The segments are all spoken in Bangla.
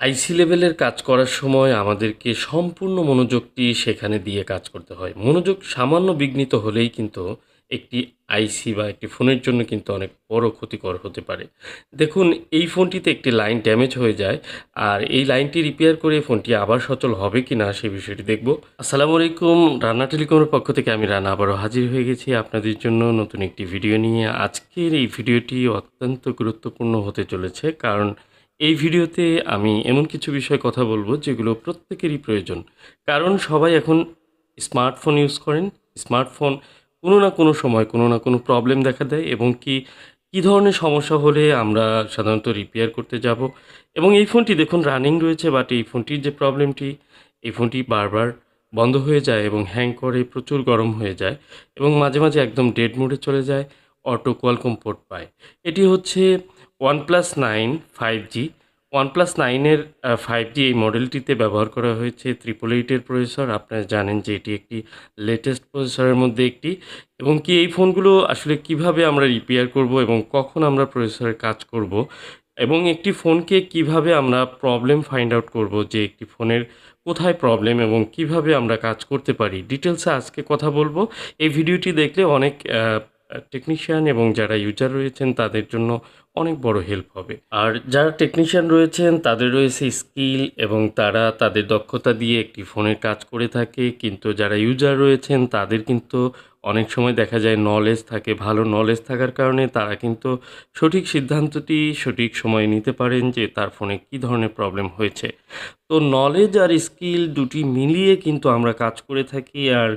আইসি লেভেলের কাজ করার সময় আমাদেরকে সম্পূর্ণ মনোযোগটি সেখানে দিয়ে কাজ করতে হয়। মনোযোগ সামান্য বিঘ্নিত হলেই কিন্তু একটি আইসি বা একটি ফোনের জন্য কিন্তু অনেক বড় ক্ষতিকর হতে পারে। দেখুন, এই ফোনটিতে একটি লাইন ড্যামেজ হয়ে যায়। আর এই লাইনটি রিপেয়ার করে ফোনটি আবার সচল হবে কিনা সে বিষয়টি দেখব। আসসালামু আলাইকুম, রানা টেলিকমের পক্ষ থেকে আমি রানা আবারও হাজির হয়ে গেছি আপনাদের জন্য নতুন একটি ভিডিও নিয়ে। আজকের এই ভিডিওটি অত্যন্ত গুরুত্বপূর্ণ হতে চলেছে, কারণ এই ভিডিওতে আমি এমন কিছু বিষয়ে কথা বলবো যেগুলো প্রত্যেকেরই প্রয়োজন। কারণ সবাই এখন স্মার্টফোন ইউজ করেন। স্মার্টফোন কোনো না কোনো সময় কোনো না কোনো প্রবলেম দেখা দেয়, এবং কী ধরনের সমস্যা হলে আমরা সাধারণত রিপেয়ার করতে যাব। এবং এই ফোনটি দেখুন রানিং রয়েছে, বাট এই ফোনটির যে প্রবলেমটি, এই ফোনটি বারবার বন্ধ হয়ে যায় এবং হ্যাং করে, প্রচুর গরম হয়ে যায় এবং মাঝে মাঝে একদম ডেড মোডে চলে যায়, অটো কোয়ালকম পোর্ট পায়। এটি হচ্ছে OnePlus 9 5G। OnePlus 9 এর 5G এই মডেলটিতে ব্যবহার করা হয়েছে 888 এর প্রসেসর। আপনারা জানেন যে এটি একটি লেটেস্ট প্রসেসরের মধ্যে একটি, এবং এই ফোনগুলো আসলে কিভাবে আমরা রিপেয়ার করব এবং কখন আমরা প্রসেসরের কাজ করব, এবং একটি ফোনকে কিভাবে আমরা প্রবলেম ফাইন্ড আউট করব যে একটি ফোনের কোথায় প্রবলেম এবং কিভাবে আমরা কাজ করতে পারি, ডিটেলসে আজকে কথা বলবো। এই ভিডিওটি দেখলে অনেক টেকনিশিয়ান এবং যারা ইউজার রয়েছেন তাদের জন্য অনেক বড় হেল্প হবে। আর যারা টেকনিশিয়ান রয়েছেন তাদের রয়েছে স্কিল এবং তারা তাদের দক্ষতা দিয়ে একটি ফোনের কাজ করে থাকে, কিন্তু যারা ইউজার রয়েছেন তাদের কিন্তু অনেক সময় দেখা যায় নলেজ থাকে। ভালো নলেজ থাকার কারণে তারা কিন্তু সঠিক সিদ্ধান্তটি সঠিক সময়ে নিতে পারেন যে তার ফোনে কী ধরনের প্রবলেম হয়েছে। তো নলেজ আর স্কিল দুটি মিলিয়ে কিন্তু আমরা কাজ করে থাকি। আর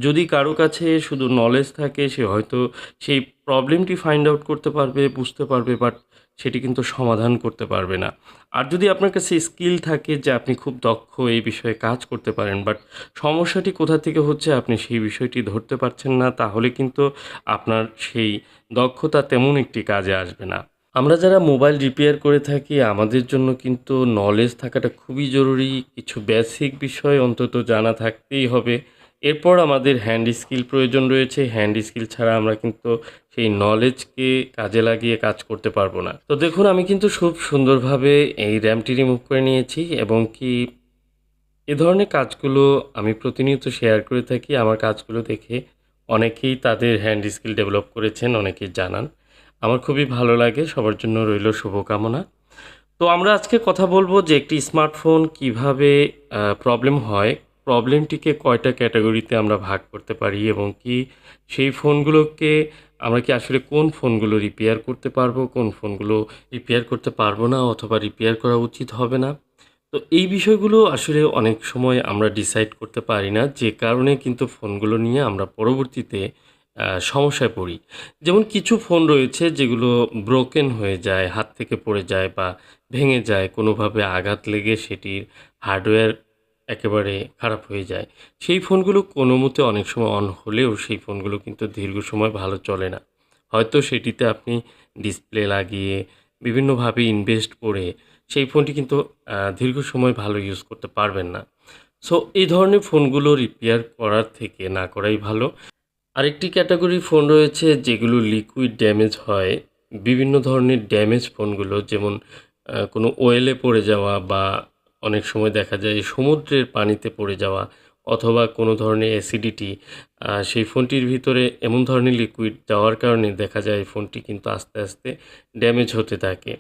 যদি কারো কাছে শুধু নলেজ থাকে, সে হয়তো সেই প্রবলেমটি ফাইন্ড আউট করতে পারবে, বুঝতে পারবে, বাট সেটি কিন্তু সমাধান করতে পারবে না। আর যদি আপনার কাছে স্কিল থাকে যে আপনি খুব দক্ষ, এই বিষয়ে কাজ করতে পারেন, বাট সমস্যাটি কোথা থেকে হচ্ছে আপনি সেই বিষয়টি ধরতে পারছেন না, তাহলে কিন্তু আপনার সেই দক্ষতা তেমন একটি কাজে আসবে না। আমরা যারা মোবাইল রিপেয়ার করে থাকি আমাদের জন্য কিন্তু নলেজ থাকাটা খুবই জরুরি। কিছু বেসিক বিষয় অন্তত জানা থাকতেই হবে। এরপর আমাদের হ্যান্ড স্কিল প্রয়োজন রয়েছে। হ্যান্ড স্কিল ছাড়া আমরা কিন্তু সেই নলেজকে কাজে লাগিয়ে কাজ করতে পারবো না। তো দেখুন, আমি কিন্তু খুব সুন্দরভাবে এই র্যামটি রিমুভ করে নিয়েছি, এবং এ ধরনের কাজগুলো আমি প্রতিনিয়ত শেয়ার করে থাকি। আমার কাজগুলো দেখে অনেকেই তাদের হ্যান্ড স্কিল ডেভেলপ করেছেন, অনেকেই জানান। আমার খুবই ভালো লাগে। সবার জন্য রইল শুভকামনা। তো আমরা আজকে কথা বলবো যে একটি স্মার্টফোন কিভাবে প্রবলেম হয়, প্রবলেমটিকে কয়টা ক্যাটাগরিতে আমরা ভাগ করতে পারি, এবং সেই ফোনগুলোকে আমরা আসলে কোন ফোনগুলো রিপেয়ার করতে পারবো, কোন ফোনগুলো রিপেয়ার করতে পারবো না, অথবা রিপেয়ার করা উচিত হবে না। তো এই বিষয়গুলো আসলে অনেক সময় আমরা ডিসাইড করতে পারি না, যে কারণে কিন্তু ফোনগুলো নিয়ে আমরা পরবর্তীতে সমস্যায় পড়ি। যেমন কিছু ফোন রয়েছে যেগুলো ব্রোকেন হয়ে যায়, হাত থেকে পড়ে যায় বা ভেঙে যায়, কোনোভাবে আঘাত লেগে সেটির হার্ডওয়্যার একেবারে খারাপ হয়ে যায়। সেই ফোনগুলো কোনোমতে অনেক সময় অন হলেও সেই ফোনগুলো কিন্তু দীর্ঘ সময় ভালো চলে না। হয়তো সেটিতে আপনি ডিসপ্লে লাগিয়ে বিভিন্নভাবে ইনভেস্ট করে সেই ফোনটি কিন্তু দীর্ঘ সময় ভালো ইউজ করতে পারবেন না। সো এই ধরনের ফোনগুলো রিপেয়ার করার থেকে না করাই ভালো। আরেকটি ক্যাটাগরি ফোন রয়েছে যেগুলো লিকুইড ড্যামেজ হয়। বিভিন্ন ধরনের ড্যামেজ ফোনগুলো, যেমন কোনো ওয়েলে পড়ে যাওয়া, বা অনেক সময় দেখা যায় সমুদ্রের পানিতে পড়ে যাওয়া, অথবা কোনো ধরনের অ্যাসিডিটি সেই ফোনটির ভিতরে এমন ধরনের লিকুইড যাওয়ার কারণে দেখা যায় ফোনটি কিন্তু আস্তে আস্তে ড্যামেজ হতে থাকে।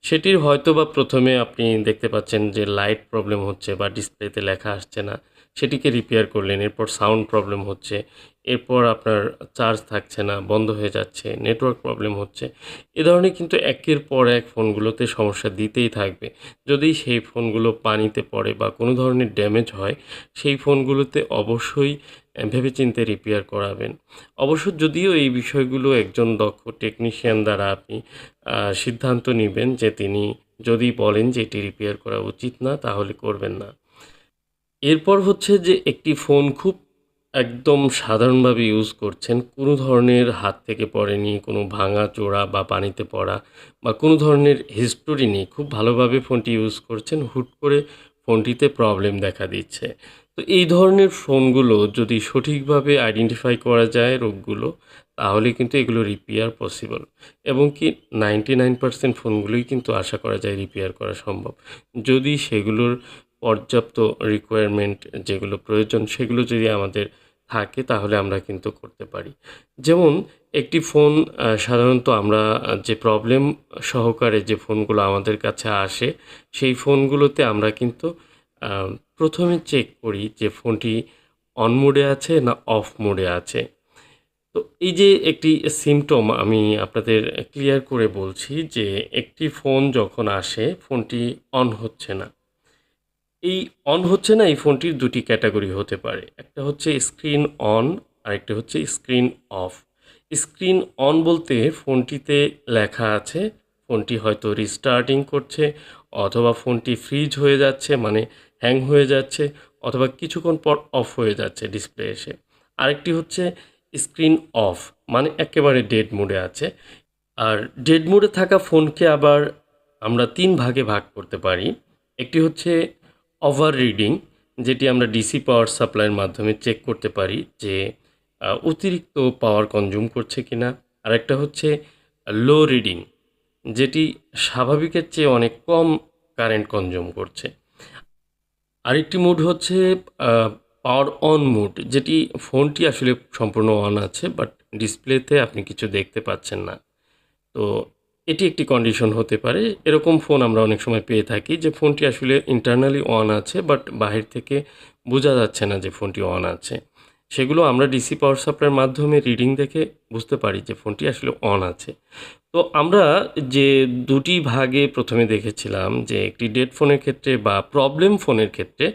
সেটির হয়তোবা প্রথমে আপনি দেখতে পাচ্ছেন যে লাইট প্রবলেম হচ্ছে বা ডিসপ্লেতে লেখা আসছে না, সেটিকে রিপেয়ার করলেন। এরপর সাউন্ড প্রবলেম হচ্ছে, এরপর আপনার চার্জ থাকছে না, বন্ধ হয়ে যাচ্ছে, নেটওয়ার্ক প্রবলেম হচ্ছে। এ ধরনের কিন্তু একের পর এক ফোনগুলোতে সমস্যা দিতেই থাকবে। যদি সেই ফোনগুলো পানিতে পড়ে বা কোনো ধরনের ড্যামেজ হয়, সেই ফোনগুলোতে অবশ্যই ভেবেচিন্তে রিপেয়ার করাবেন। অবশ্য যদিও এই বিষয়গুলো একজন দক্ষ টেকনিশিয়ান দ্বারা আপনি সিদ্ধান্ত নিবেন, যে তিনি যদি বলেন যে এটি রিপেয়ার করা উচিত না, তাহলে করবেন না। এরপর হচ্ছে যে একটি ফোন খুব একদম সাধারণভাবে ইউজ করছেন, কোনো ধরনের হাত থেকে পড়েনি, কোনো ভাঙা-চোরা বা পানিতে পড়া বা কোনো ধরনের হিস্টোরি নেই। খুব ভালোভাবে ফোনটি ইউজ করছেন। হুট করে ফোনটিতে প্রবলেম দেখা দিচ্ছে। তো এই ধরনের ফোনগুলো যদি সঠিকভাবে আইডেন্টিফাই করা যায় রোগগুলো, তাহলে কিন্তু এগুলো রিপেয়ার পসিবল এবং কি 99% ফোনগুলোই কিন্তু আশা করা যায় রিপেয়ার করা সম্ভব। যদি সেগুলোর পর্যাপ্ত রিকোয়ারমেন্ট যেগুলো প্রয়োজন সেগুলো যদি আমাদের থাকে তাহলে আমরা কিন্তু করতে পারি। যেমন একটি ফোন সাধারণত আমরা যে প্রবলেম সহকারে যে ফোনগুলো আমাদের কাছে আসে, সেই ফোনগুলোতে আমরা কিন্তু আ ১ম এ চেক করি যে ফোনটি অন মোডে আছে না অফ মোডে আছে। তো এই যে একটি সিম্পটম আমি আপনাদের ক্লিয়ার করে বলছি যে একটি ফোন যখন আসে ফোনটি অন হচ্ছে না। এই অন হচ্ছে না এই ফোনটির ২ টি ক্যাটেগরি হতে পারে। একটা হচ্ছে স্ক্রিন অন, আরেকটা হচ্ছে স্ক্রিন অফ। স্ক্রিন অন বলতে ফোনটিতে লেখা আছে ফোনটি হয়তো রিস্টার্টিং করছে অথবা ফোনটি ফ্রিজ হয়ে যাচ্ছে মানে হ্যাং হয়ে যাচ্ছে অথবা কিছুক্ষণ পর অফ হয়ে যাচ্ছে ডিসপ্লে এসে। আরেকটি হচ্ছে স্ক্রিন অফ মানে একেবারে ডেড মোডে আছে। আর ডেড মোডে থাকা ফোনকে আবার আমরা ৩ ভাগে ভাগ করতে পারি। একটি হচ্ছে ওভার রিডিং, যেটি আমরা ডিসি পাওয়ার সাপ্লাইয়ের মাধ্যমে চেক করতে পারি যে অতিরিক্ত পাওয়ার কনজিউম করছে কিনা। আরেকটা হচ্ছে লো রিডিং, যেটি স্বাভাবিকের চেয়ে অনেক কম কারেন্ট কনজিউম করছে। আরেকটি মুড হচ্ছে আ পাওয়ার অন মুড, যেটি ফোনটি আসলে সম্পূর্ণ অন আছে বাট ডিসপ্লেতে আপনি কিছু দেখতে পাচ্ছেন না। তো এটি একটি কন্ডিশন হতে পারে। এরকম ফোন আমরা অনেক সময় পেয়ে থাকি যে ফোনটি আসলে ইন্টারনালি অন আছে বাট বাহির থেকে বোঝা যাচ্ছে না যে ফোনটি অন আছে। সেগুলো আমরা ডিসি পাওয়ার সাপ্লাইয়ের মাধ্যমে রিডিং দেখে বুঝতে পারি যে ফোনটি আসলে অন আছে। তো আমরা যে ২ টি ভাগে ১ম এ দেখেছিলাম যে একটি ডেড ফোনের ক্ষেত্রে বা প্রবলেম ফোনের ক্ষেত্রে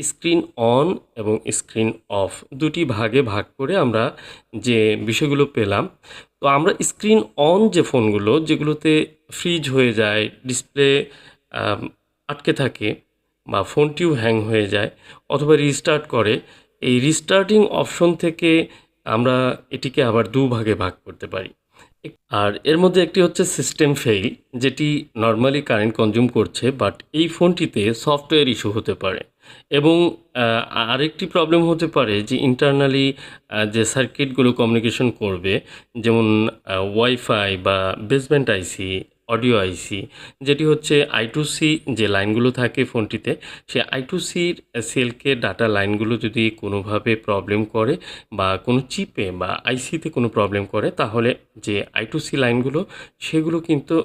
স্ক্রিন অন এবং স্ক্রিন অফ ২ টি ভাগে ভাগ করে আমরা যে বিষয়গুলো পেলাম। তো আমরা স্ক্রিন অন যে ফোনগুলো যেগুলোতে ফ্রিজ হয়ে যায়, ডিসপ্লে আম আটকে থাকে বা ফোনটিও হ্যাং হয়ে যায় অথবা রিস্টার্ট করে, এই রিস্টার্টিং অপশন থেকে আমরা এটিকে আবার ২ ভাগে ভাগ করতে পারি। আর এর মধ্যে একটি হচ্ছে সিস্টেম ফেইল, যেটি নরমালি কারেন্ট কনজিউম করছে বাট এই ফোনটিতে সফটওয়্যার ইস্যু হতে পারে এবং আ আরেকটি প্রবলেম হতে পারে যে ইন্টারনালি যে সার্কিটগুলো কমিউনিকেশন করবে যেমন ওয়াইফাই বা বেসমেন্ট আইসি, অডিও আইসি, যেটি হচ্ছে I2C যে লাইনগুলো থাকে ফোনটিতে, সে I2Cর সেলকে ডাটা লাইনগুলো যদি কোনোভাবে প্রবলেম করে বা কোনো চিপে বা আইসিতে কোনো প্রবলেম করে তাহলে যে I2C লাইনগুলো সেগুলো কিন্তু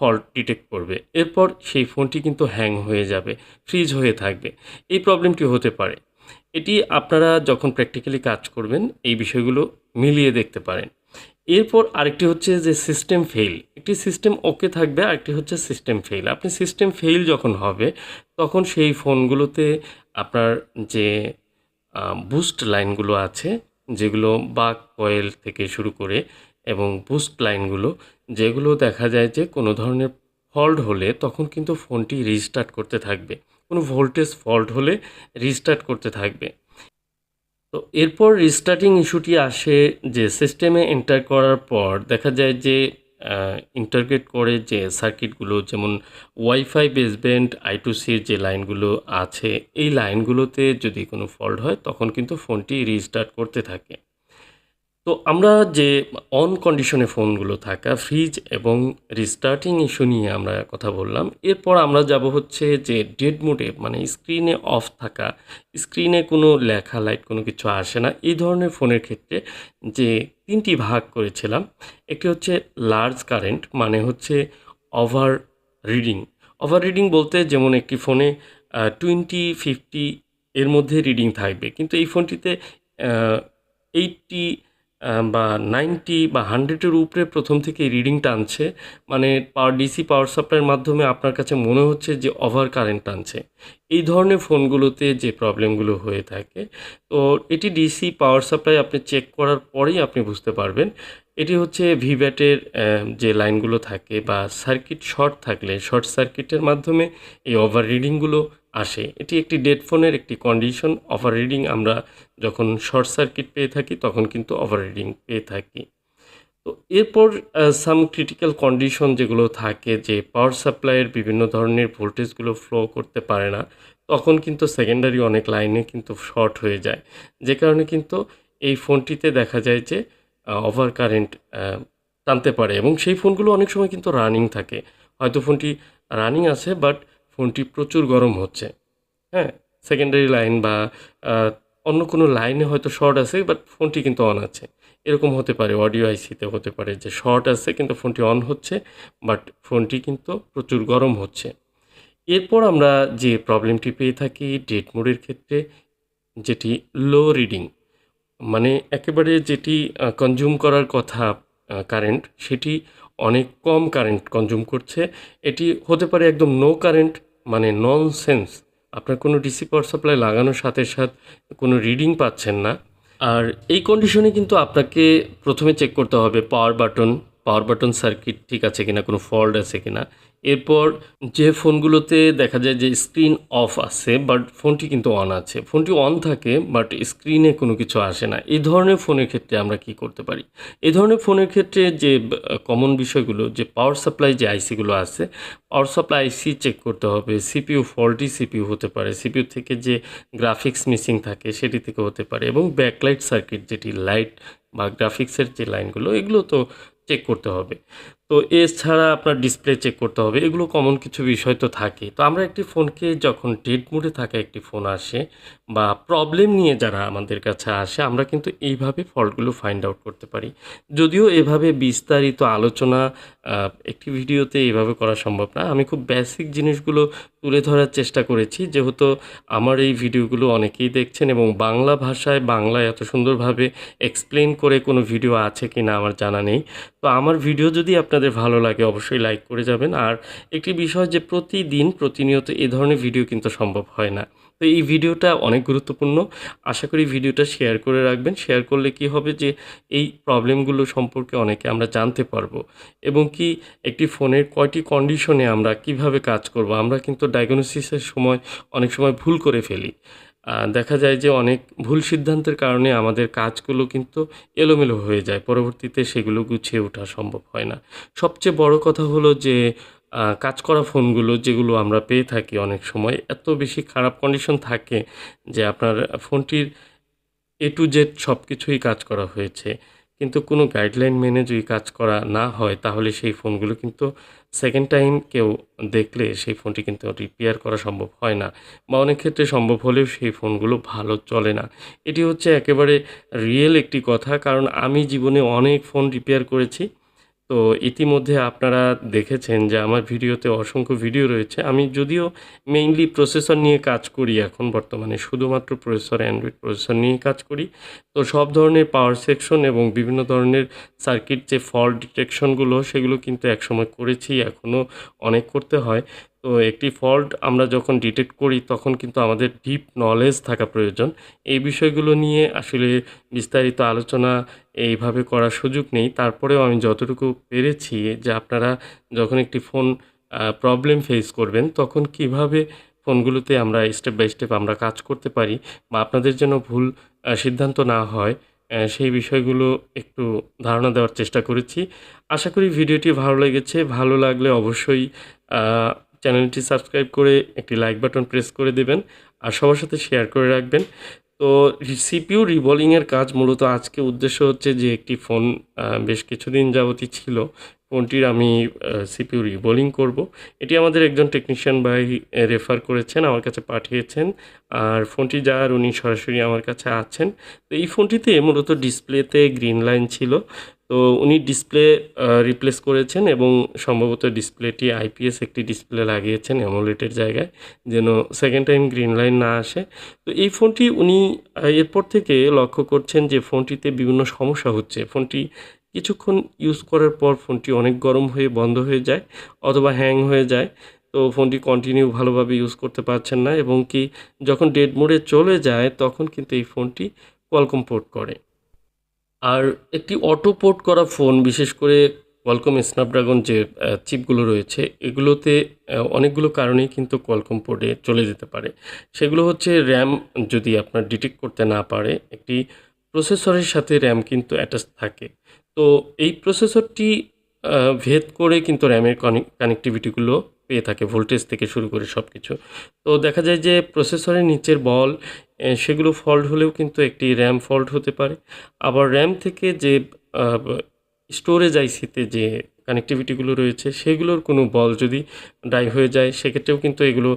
ফল্ট ডিটেক্ট করবে। এরপর সেই ফোনটি কিন্তু হ্যাং হয়ে যাবে, ফ্রিজ হয়ে থাকবে। এই প্রবলেমটি হতে পারে। এটি আপনারা যখন প্র্যাকটিক্যালি কাজ করবেন এই বিষয়গুলো মিলিয়ে দেখতে পারেন। এরপর আরেকটি হচ্ছে যে সিস্টেম ফেইল। একটি সিস্টেম ওকে থাকবে, আরেকটি হচ্ছে সিস্টেম ফেইল। আপনি সিস্টেম ফেইল যখন হবে তখন সেই ফোনগুলোতে আপনার যে আ বুস্ট লাইনগুলো আছে, যেগুলো বাক কয়েল থেকে শুরু করে এবং বুস্ট লাইনগুলো, যেগুলো দেখা যায় যে কোনো ধরনের ফল্ট হলে তখন কিন্তু ফোনটি রিস্টার্ট করতে থাকবে। কোনো ভোল্টেজ ফল্ট হলে রিস্টার্ট করতে থাকবে। তো এরপর রিস্টার্টিং ইস্যুটি আসে যে সিস্টেমে এন্টার করার পর দেখা যায় যে আ ইন্টারগ্রেট করে যে সার্কিটগুলো যেমন ওয়াইফাই বেসব্যান্ড I2C র যে লাইনগুলো আছে, এই লাইনগুলোতে যদি কোনো ফল্ট হয় তখন কিন্তু ফোনটি রিস্টার্ট করতে থাকে। তো আমরা যে অন কন্ডিশনে ফোনগুলো থাকা, ফ্রিজ এবং রিস্টার্টিং ইস্যু নিয়ে আমরা কথা বললাম। এরপর আমরা যাব হচ্ছে যে ডেড মোডে মানে স্ক্রিনে অফ থাকা, স্ক্রিনে কোনো লেখা, লাইট কোনো কিছু আসে না। এই ধরনের ফোনের ক্ষেত্রে যে ৩ টি ভাগ করেছিলাম, একটি হচ্ছে লার্জ কারেন্ট মানে হচ্ছে ওভার রিডিং। ওভার রিডিং বলতে যেমন একটি ফোনে 20, 50 এর মধ্যে রিডিং থাকবে। কিন্তু এই ফোনটিতে আ 80 বা 90 বা 100 এর উপরে ১ম থেকেই রিডিং টানছে। মানে ডিসি পাওয়ার সাপ্লাইয়ের মাধ্যমে আপনার কাছে মনে হচ্ছে যে ওভার কারেন্ট টানছে। এই ধরনের ফোনগুলোতে যে প্রবলেমগুলো হয়ে থাকে, তো এটি ডিসি পাওয়ার সাপ্লাই আপনি চেক করার পরেই আপনি বুঝতে পারবেন। এটি হচ্ছে ভিভ্যাটের যে লাইনগুলো থাকে বা সার্কিট শর্ট থাকলে শর্ট সার্কিটের মাধ্যমে এই ওভার রিডিংগুলো আসে। এটি একটি ডেড ফোনের একটি কন্ডিশন। ওভার রিডিং আমরা যখন শর্ট সার্কিট পেয়ে থাকি তখন কিন্তু ওভার রিডিং পেয়ে থাকি। তো এরপর সাম ক্রিটিক্যাল কন্ডিশন যেগুলো থাকে যে পাওয়ার সাপ্লাইয়ের বিভিন্ন ধরনের ভোল্টেজগুলো ফ্লো করতে পারে না, তখন কিন্তু সেকেন্ডারি অনেক লাইনে কিন্তু শর্ট হয়ে যায়। যে কারণে কিন্তু এই ফোনটিতে দেখা যায় যে ওভার কারেন্ট টানতে পারে এবং সেই ফোনগুলো অনেক সময় কিন্তু রানিং থাকে। হয়তো ফোনটি রানিং আছে বাট ফোনটি প্রচুর গরম হচ্ছে। হ্যাঁ? সেকেন্ডারি লাইন বা আ অন্য কোনো লাইনে হয়তো শর্ট আছে বাট ফোনটি কিন্তু অন আছে। এরকম হতে পারে অডিও আইসিতে হতে পারে যে শর্ট আছে কিন্তু ফোনটি অন হচ্ছে বাট ফোনটি কিন্তু প্রচুর গরম হচ্ছে। এরপর আমরা যে প্রবলেমটি পেয়ে থাকি ডেড মোডের ক্ষেত্রে যেটি লো রিডিং মানে একেবারে যেটি কনজিউম করার কথা কারেন্ট সেটি অনেক কম কারেন্ট কনজিউম করছে। এটি হতে পারে একদম নো কারেন্ট মানে ননসেন্স। আপনার কোনো ডিসি পাওয়ার সাপ্লাই লাগানোর সাথে কোনো রিডিং পাচ্ছেন না। আর এই কন্ডিশনে কিন্তু আপনাকে ১ম এ চেক করতে হবে পাওয়ার বাটন সার্কিট ঠিক আছে কিনা, কোনো ফল্ট আছে কিনা। এরপর যে ফোনগুলোতে দেখা যায় যে স্ক্রিন অফ আছে বাট ফোনটি কিন্তু অন আছে। ফোনটি অন থাকে বাট স্ক্রিনে কোনো কিছু আসে না। এই ধরনের ফোনের ক্ষেত্রে আমরা কি করতে পারি? এই ধরনের ফোনের ক্ষেত্রে যে কমন বিষয়গুলো যে পাওয়ার সাপ্লাই যে আইসিগুলো আছে, পাওয়ার সাপ্লাই আইসি চেক করতে হবে। সিপিইউ ফল্টি সিপিইউ হতে পারে। সিপিইউ থেকে যে গ্রাফিক্স মিসিং থাকে সেটি থেকে হতে পারে এবং ব্যাকলাইট সার্কিট যেটি লাইট বা গ্রাফিক্সের যে লাইনগুলো এগুলো তো চেক করতে হবে। তো এছাড়া আপনার ডিসপ্লে চেক করতে হবে। এগুলো কমন কিছু বিষয় তো থাকেই। তো আমরা একটি ফোনকে যখন ডেড মোডে থাকা একটি ফোন আসে বা প্রবলেম নিয়ে যারা আমাদের কাছে আসে আমরা কিন্তু এইভাবে ফল্টগুলো ফাইন্ড আউট করতে পারি। যদিও এভাবে বিস্তারিত আলোচনা আ একটি ভিডিওতে এভাবে করা সম্ভব না। আমি খুব বেসিক জিনিসগুলো তুলে ধরার চেষ্টা করেছি। যেহেতু আমার এই ভিডিওগুলো অনেকেই দেখছেন এবং বাংলা ভাষায় বাংলায় এত সুন্দরভাবে এক্সপ্লেইন করে কোনো ভিডিও আছে কিনা আমার জানা নেই। তো আমার ভিডিও যদি আপনাদের ভালো লাগে অবশ্যই লাইক করে যাবেন। আর একটি বিষয় যে প্রতিদিন প্রতিনিয়ত এ ধরনের ভিডিও কিন্তু সম্ভব হয় না। তো এই ভিডিওটা অনেক গুরুত্বপূর্ণ। আশা করি ভিডিওটা শেয়ার করে রাখবেন। শেয়ার করলে কি হবে যে এই প্রবলেমগুলো সম্পর্কে অনেকে আমরা জানতে পারবো এবং কি একটি ফোনের কয়টি কন্ডিশনে আমরা কিভাবে কাজ করব। আমরা কিন্তু ডায়াগনোসিসের সময় অনেক সময় ভুল করে ফেলি। দেখা যায় যে অনেক ভুল সিদ্ধান্তের কারণে আমাদের কাজগুলো কিন্তু এলোমেলো হয়ে যায়। পরবর্তীতে সেগুলো গুছিয়ে ওঠা সম্ভব হয় না। সবচেয়ে বড় কথা হলো যে কাজ করা ফোনগুলো যেগুলো আমরা পেয়ে থাকি অনেক সময় এত বেশি খারাপ কন্ডিশন থাকে যে আপনার ফোনটির A to Z সবকিছুই কাজ করা হয়েছে। কিন্তু কোনো গাইডলাইন মেনে যদি কাজ করা না হয় তাহলে সেই ফোনগুলো কিন্তু সেকেন্ড টাইম কেউ দেখলে সেই ফোনটি কিন্তু রিপেয়ার করা সম্ভব হয় না বা অনেক ক্ষেত্রে সম্ভব হলেও সেই ফোনগুলো ভালো চলে না। এটি হচ্ছে একেবারে রিয়েল একটি কথা কারণ আমি জীবনে অনেক ফোন রিপেয়ার করেছি। তো ইতিমধ্যে আপনারা দেখেছেন যে আমার ভিডিওতে অসংখ্য ভিডিও রয়েছে। আমি যদিও মেইনলি প্রসেসর নিয়ে কাজ করি এখন বর্তমানে শুধুমাত্র প্রসেসর অ্যান্ড্রয়েড প্রসেসর নিয়েই কাজ করি। তো সব ধরনের পাওয়ার সেকশন এবং বিভিন্ন ধরনের সার্কিট যে ফল্ট ডিটেকশনগুলো সেগুলো কিন্তু একসময় করেছি, এখনও অনেক করতে হয়। তো একটি ফল্ট আমরা যখন ডিটেক্ট করি তখন কিন্তু আমাদের ডিপ নলেজ থাকা প্রয়োজন। এই বিষয়গুলো নিয়ে আসলে বিস্তারিত আলোচনা এইভাবে করার সুযোগ নেই। তারপরেও আমি যতটুকু পেরেছি যে আপনারা যখন একটি ফোন প্রবলেম ফেস করবেন তখন কিভাবে ফোনগুলোতে আমরা স্টেপ বাই স্টেপ আমরা কাজ করতে পারি বা আপনাদের যেন ভুল সিদ্ধান্ত না হয় সেই বিষয়গুলো একটু ধারণা দেওয়ার চেষ্টা করেছি। আশা করি ভিডিওটি ভালো লেগেছে। ভালো লাগলে অবশ্যই আ চ্যানেলটি সাবস্ক্রাইব করে একটি লাইক বাটন প্রেস করে দেবেন। আর সবার সাথে শেয়ার করে রাখবেন। তো সিপিইউ রিবলিংয়ের কাজ মূলত আজকে উদ্দেশ্য হচ্ছে যে একটি ফোন বেশ কিছুদিন যাবতই ছিল। ফোনটির আমি সিপিইউ রিবোলিং করব। এটি আমাদের একজন টেকনিশিয়ান ভাই রেফার করেছেন, আমার কাছে পাঠিয়েছেন। আর ফোনটি যার উনি সরাসরি আমার কাছে আছেন। তো এই ফোনটিতে মূলত ডিসপ্লেতে গ্রিন লাইন ছিল। তো উনি ডিসপ্লে রিপ্লেস করেছেন এবং সম্ভবত ডিসপ্লেটি আইপিএস একটি ডিসপ্লে লাগিয়েছেন অ্যামোলেডের জায়গায় যেন সেকেন্ড টাইম গ্রিন লাইন না আসে। তো এই ফোনটি উনি এরপর থেকে লক্ষ্য করছেন যে ফোনটিতে বিভিন্ন সমস্যা হচ্ছে। ফোনটি কিছুক্ষণ ইউজ করার পর ফোনটি অনেক গরম হয়ে বন্ধ হয়ে যায় অথবা হ্যাং হয়ে যায়। তো ফোনটি কন্টিনিউ ভালোভাবে ইউজ করতে পারছেন না এবং কি যখন ডেড মোডে চলে যায় তখন কিন্তু এই ফোনটি কোয়ালকম পোর্ট করে। আর একটি অটো পোর্ট করা ফোন বিশেষ করে কোয়ালকম স্ন্যাপড্রাগন যে চিপগুলো রয়েছে এগুলোতে অনেকগুলো কারণেই কিন্তু কোয়ালকম পোর্টে চলে যেতে পারে। সেগুলো হচ্ছে RAM যদি আপনার ডিটেক্ট করতে না পারে, একটি প্রসেসরের সাথে RAM কিন্তু অ্যাটাচ থাকে। তো এই প্রসেসরটি ভেদ করে কিন্তু র্যামের কানেক্টিভিটিগুলো পেয়ে থাকে, ভোল্টেজ থেকে শুরু করে সব কিছু। তো দেখা যায় যে প্রসেসরের নিচের বল সেগুলো ফল্ট হলেও কিন্তু একটি র্যাম ফল্ট হতে পারে। আবার র্যাম থেকে যে স্টোরেজ আইসিতে যে কানেক্টিভিটিগুলো রয়েছে সেগুলোর কোনো বল যদি ডাই হয়ে যায়, সেক্ষেত্রেও কিন্তু এগুলো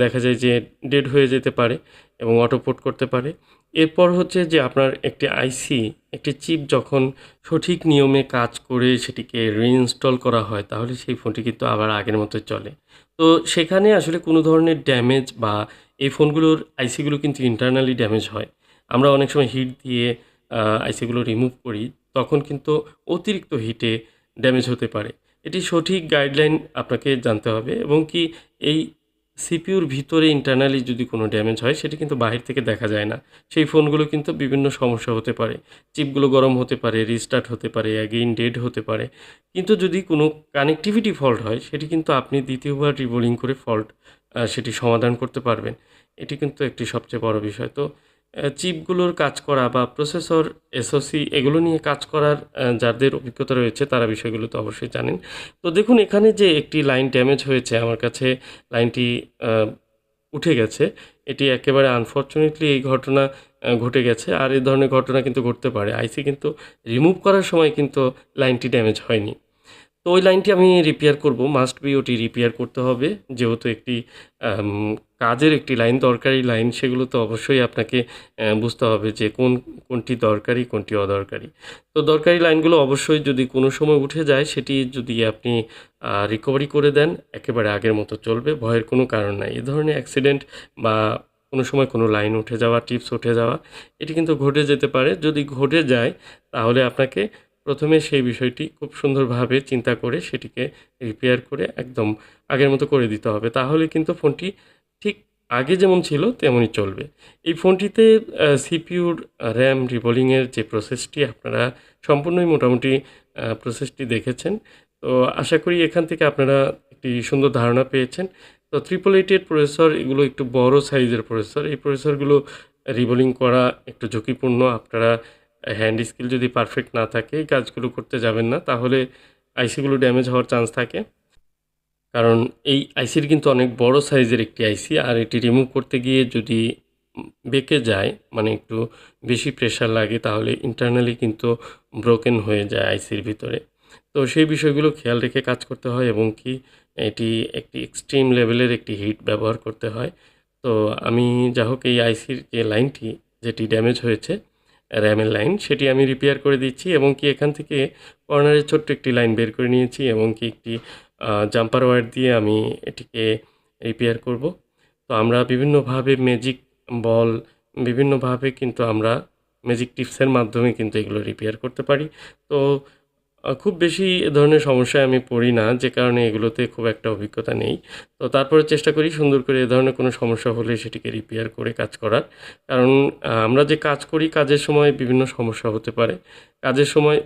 দেখা যায় যে ডেড হয়ে যেতে পারে এবং অটো পোর্ট করতে পারে। এরপর হচ্ছে যে আপনার একটি আইসি, একটি চিপ যখন সঠিক নিয়মে কাজ করে সেটিকে রিইনস্টল করা হয়, তাহলে সেই ফোনটি কিন্তু আবার আগের মতোই চলে। তো সেখানে আসলে কোনো ধরনের ড্যামেজ বা এই ফোনগুলোর আইসিগুলো কিন্তু ইন্টারনালি ড্যামেজ হয়। আমরা অনেক সময় হিট দিয়ে আইসিগুলো রিমুভ করি, তখন কিন্তু অতিরিক্ত হিটে ড্যামেজ হতে পারে। এটি সঠিক গাইডলাইন আপনাকে জানতে হবে এবং কি এই সিপিইউর ভিতরে ইন্টারনালি যদি কোনো ড্যামেজ হয়, সেটি কিন্তু বাহির থেকে দেখা যায় না। সেই ফোনগুলো কিন্তু বিভিন্ন সমস্যা হতে পারে। চিপগুলো গরম হতে পারে, রিস্টার্ট হতে পারে, অ্যাগেইন ডেড হতে পারে। কিন্তু যদি কোনো কানেক্টিভিটি ফল্ট হয়, সেটি কিন্তু আপনি দ্বিতীয়বার রিবোলিং করে ফল্ট সেটি সমাধান করতে পারবেন। এটি কিন্তু একটি সবচেয়ে বড় বিষয়। তো চিপগুলোর কাজ করা বা প্রসেসর, এসওসি এগুলো নিয়ে কাজ করার যাদের অভিজ্ঞতা রয়েছে তারা বিষয়গুলো তো অবশ্যই জানেন। তো দেখুন এখানে যে একটি লাইন ড্যামেজ হয়েছে, আমার কাছে লাইনটি আ উঠে গেছে। এটি একেবারে আনফরচুনেটলি এই ঘটনা ঘটে গেছে। আর এ ধরনের ঘটনা কিন্তু ঘটতে পারে। আইসি কিন্তু রিমুভ করার সময় কিন্তু লাইনটি ড্যামেজ হয়নি। তো ওই লাইনটি আমি রিপেয়ার করব। মাস্ট বি ওটি রিপেয়ার করতে হবে। যেহেতু একটি আম কাজের একটি লাইন, দরকারি লাইন, সেগুলো তো অবশ্যই আপনাকে বুঝতে হবে যে কোনটি দরকারি, কোনটি অদরকারি। তো দরকারি লাইনগুলো অবশ্যই যদি কোনো সময় উঠে যায়, সেটি যদি আপনি রিকভারি করে দেন, একেবারে আগের মতো চলবে। ভয়ের কোনো কারণ নাই। এ ধরনের অ্যাক্সিডেন্ট বা কোনো সময় কোনো লাইন উঠে যাওয়া, টিপস উঠে যাওয়া, এটি কিন্তু ঘটে যেতে পারে। যদি ঘটে যায়, তাহলে আপনাকে প্রথমে সেই বিষয়টি খুব সুন্দরভাবে চিন্তা করে সেটিকে রিপেয়ার করে একদম আগের মতো করে দিতে হবে। তাহলে কিন্তু ফোনটি ঠিক আগে যেমন ছিল তেমনই চলবে। এই ফোনটিতে সিপিইউর RAM রিবোলিংয়ের যে প্রসেসটি আপনারা সম্পূর্ণই মোটামুটি প্রসেসটি দেখেছেন। তো আশা করি এখান থেকে আপনারা একটি সুন্দর ধারণা পেয়েছেন। তো 888 এর প্রসেসর, এগুলো একটু বড় সাইজের প্রসেসর। এই প্রসেসরগুলো রিবোলিং করা একটু ঝুঁকিপূর্ণ। আপনারা হ্যান্ড স্কিল যদি পারফেক্ট না থাকে, এই কাজগুলো করতে যাবেন না। তাহলে আইসিগুলো ড্যামেজ হওয়ার চান্স থাকে। কারণ এই আইসির কিন্তু অনেক বড় সাইজের একটি আইসি, আর এটি রিমুভ করতে গিয়ে যদি বেঁকে যায়, মানে একটু বেশি প্রেশার লাগে, তাহলে ইন্টারনালি কিন্তু ব্রোকেন হয়ে যায় আইসির ভিতরে। তো সেই বিষয়গুলো খেয়াল রেখে কাজ করতে হয় এবং কি এটি একটি এক্সট্রিম লেভেলের একটি হিট ব্যবহার করতে হয়। তো আমি যা হোক এই আইসির যে লাইনটি যেটি ড্যামেজ হয়েছে, র্যামের লাইন, সেটি আমি রিপেয়ার করে দিচ্ছি এবং কি এখান থেকে কর্নারে ছোট্ট একটি লাইন বের করে নিয়েছি এবং কি একটি জাম্পার ওয়্যার দিয়ে আমি এটিকে রিপেয়ার করব। তো আমরা বিভিন্নভাবে ম্যাজিক বল, বিভিন্নভাবে কিন্তু আমরা ম্যাজিক টিপসের মাধ্যমে কিন্তু এগুলো রিপেয়ার করতে পারি। তো খুব বেশি এ ধরনের সমস্যায় আমি পড়ি না, যে কারণে এগুলোতে খুব একটা অভিজ্ঞতা নেই। তো তারপরে চেষ্টা করি সুন্দর করে এ ধরনের কোনো সমস্যা হলে সেটিকে রিপেয়ার করে কাজ করার। কারণ আমরা যে কাজ করি, কাজের সময় বিভিন্ন সমস্যা হতে পারে। কাজের সময়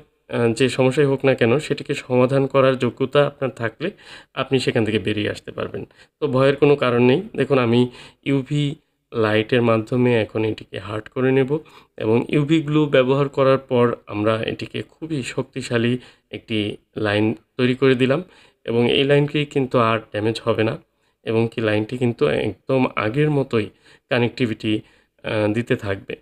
যে সমস্যাই হোক না কেন, সেটিকে সমাধান করার যোগ্যতা আপনার থাকলে আপনি সেখান থেকে বেরিয়ে আসতে পারবেন। তো ভয়ের কোনো কারণ নেই। দেখুন আমি ইউভি লাইটের মাধ্যমে এখন এটিকে হার্ড করে নেব এবং ইউভি গ্লু ব্যবহার করার পর আমরা এটিকে খুবই শক্তিশালী একটি লাইন তৈরি করে দিলাম এবং এই লাইনটি কিন্তু আর ড্যামেজ হবে না এবং কি লাইনটি কিন্তু একদম আগের মতোই কানেক্টিভিটি দিতে থাকবে।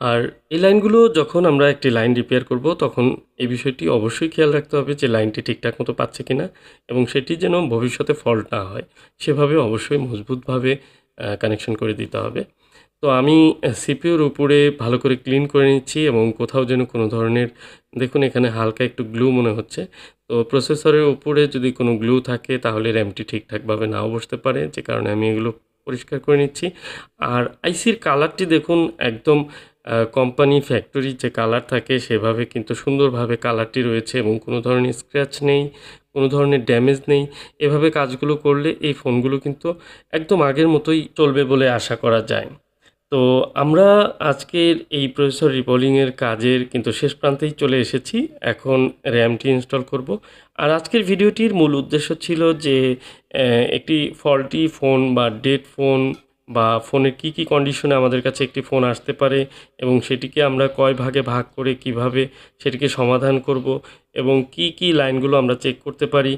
আর এই লাইনগুলো যখন আমরা একটি লাইন রিপেয়ার করব, তখন এই বিষয়টি অবশ্যই খেয়াল রাখতে হবে যে লাইনটি ঠিকঠাক মতো পাচ্ছে কিনা এবং সেটি যেন ভবিষ্যতে ফল্ট না হয়, সেভাবে অবশ্যই মজবুতভাবে কানেকশন করে দিতে হবে। তো আমি সিপিইউর উপরে ভালো করে ক্লিন করে নিচ্ছি এবং কোথাও যেন কোনো ধরনের, দেখুন এখানে হালকা একটু গ্লু মনে হচ্ছে। তো প্রসেসরের উপরে যদি কোনো গ্লু থাকে, তাহলে র্যামটি ঠিকঠাকভাবে নাও বসতে পারে, যে কারণে আমি এগুলো পরিষ্কার করে নিচ্ছি। আর আইসির কালারটি দেখুন, একদম কোম্পানি ফ্যাক্টরি যে কালার থাকে সেভাবে কিন্তু সুন্দরভাবে কালারটি রয়েছে এবং কোনো ধরনের স্ক্র্যাচ নেই, কোনো ধরনের ড্যামেজ নেই। এভাবে কাজগুলো করলে এই ফোনগুলো কিন্তু একদম আগের মতোই চলবে বলে আশা করা যায়। তো আমরা আজকের এই প্রসেসর রিবোলিংয়ের কাজের কিন্তু শেষ প্রান্তেই চলে এসেছি। এখন র্যামটি ইনস্টল করব। আর আজকের ভিডিওটির মূল উদ্দেশ্য ছিল যে একটি ফল্টি ফোন বা ডেড ফোন বা ফোনের কী কন্ডিশনে আমাদের কাছে একটি ফোন আসতে পারে এবং সেটিকে আমরা কয় ভাগে ভাগ করে কিভাবে সেটিকে সমাধান করব এবং কী লাইনগুলো আমরা চেক করতে পারি।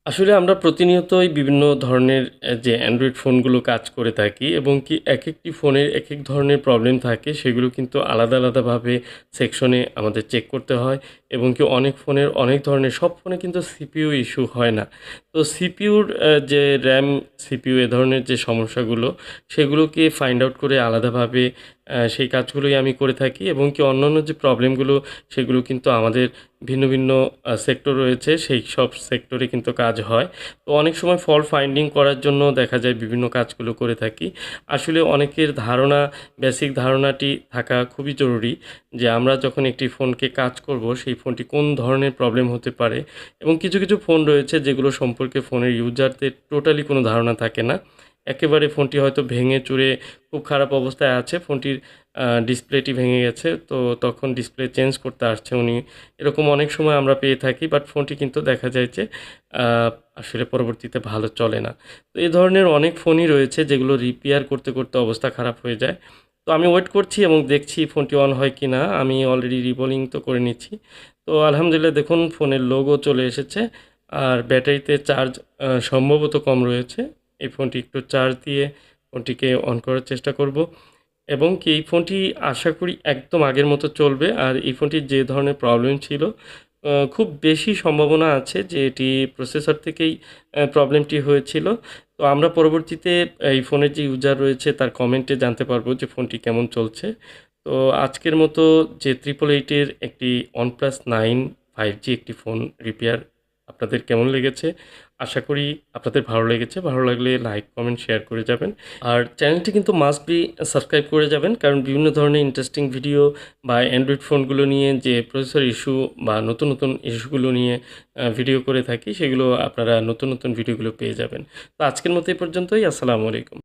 আসলে আমরা প্রতিনিয়তই বিভিন্ন ধরনের যে অ্যান্ড্রয়েড ফোনগুলো কাজ করে থাকি এবং কি একেকটি ফোনের একেক ধরনের প্রবলেম থাকে সেগুলো কিন্তু আলাদাভাবে সেকশনে আমাদের চেক করতে হয় এবং কি অনেক ফোনের অনেক ধরনের সব ফোনে কিন্তু সিপিইউ ইস্যু হয় না। তো সিপিইউর যে RAM, সিপিইউ এ ধরনের যে সমস্যাগুলো সেগুলোকে ফাইন্ড আউট করে আলাদাভাবে সেই কাজগুলোই আমি করে থাকি এবং কি অন্যান্য যে প্রবলেমগুলো সেগুলো কিন্তু আমাদের ভিন্ন সেক্টর রয়েছে, সেই সব সেক্টরে কিন্তু কাজ হয়। তো অনেক সময় ফল্ট ফাইন্ডিং করার জন্য দেখা যায় বিভিন্ন কাজগুলো করে থাকি। আসলে অনেকের ধারণা, বেসিক ধারণাটি থাকা খুবই জরুরি যে আমরা যখন একটি ফোনকে কাজ করব, সেই ফোনটি কোন ধরনের প্রবলেম হতে পারে এবং কিছু ফোন রয়েছে যেগুলো সম্পর্কে ফোনের ইউজারদের টোটালি কোনো ধারণা থাকে না। একেবারে ফোনটি হয়তো ভেঙে চুরে খুব খারাপ অবস্থায় আছে, ফোনটির ডিসপ্লেটি ভেঙে গেছে। তো তখন ডিসপ্লে চেঞ্জ করতে আসছে উনি। এরকম অনেক সময় আমরা পেয়ে থাকি। বাট ফোনটি কিন্তু দেখা যায় যে আ আসলে পরবর্তীতে ভালো চলে না। তো এ ধরনের অনেক ফোনই রয়েছে যেগুলো রিপেয়ার করতে অবস্থা খারাপ হয়ে যায়। তো আমি ওয়েট করছি এবং দেখছি ফোনটি অন হয় কিনা। আমি অলরেডি রিবোলিং তো করে নিচ্ছি। তো আলহামদুলিল্লাহ দেখুন ফোনের লোগো চলে এসেছে। আর ব্যাটারিতে চার্জ সম্ভবত কম রয়েছে। এই ফোনটি একটু চার্জ দিয়ে ফোনটিকে অন করার চেষ্টা করব। এবং কি এই ফোনটি আশা করি একদম আগের মতো চলবে। আর এই ফোনটির যে ধরনের প্রবলেম ছিল, খুব বেশি সম্ভাবনা আছে যে এটি প্রসেসর থেকেই প্রবলেমটি হয়েছিল। তো আমরা পরবর্তীতে এই ফোনের যে ইউজার রয়েছে তার কমেন্টে জানতে পারবো যে ফোনটি কেমন চলছে। তো আজকের মতো যে 888 এর একটি OnePlus 9 5G একটি ফোন রিপেয়ার আপনাদের কেমন লেগেছে? আশা করি আপনাদের ভালো লেগেছে। ভালো লাগলে লাইক, কমেন্ট, শেয়ার করে যাবেন। আর চ্যানেলটি কিন্তু মাস্ট বি সাবস্ক্রাইব করে যাবেন। কারণ বিভিন্ন ধরনের ইন্টারেস্টিং ভিডিও বা অ্যান্ড্রয়েড ফোনগুলো নিয়ে যে প্রসেসর ইস্যু বা নতুন ইস্যুগুলো নিয়ে ভিডিও করে থাকি সেগুলো আপনারা নতুন ভিডিওগুলো পেয়ে যাবেন। তো আজকের মতো এই পর্যন্তই। আসসালামু আলাইকুম।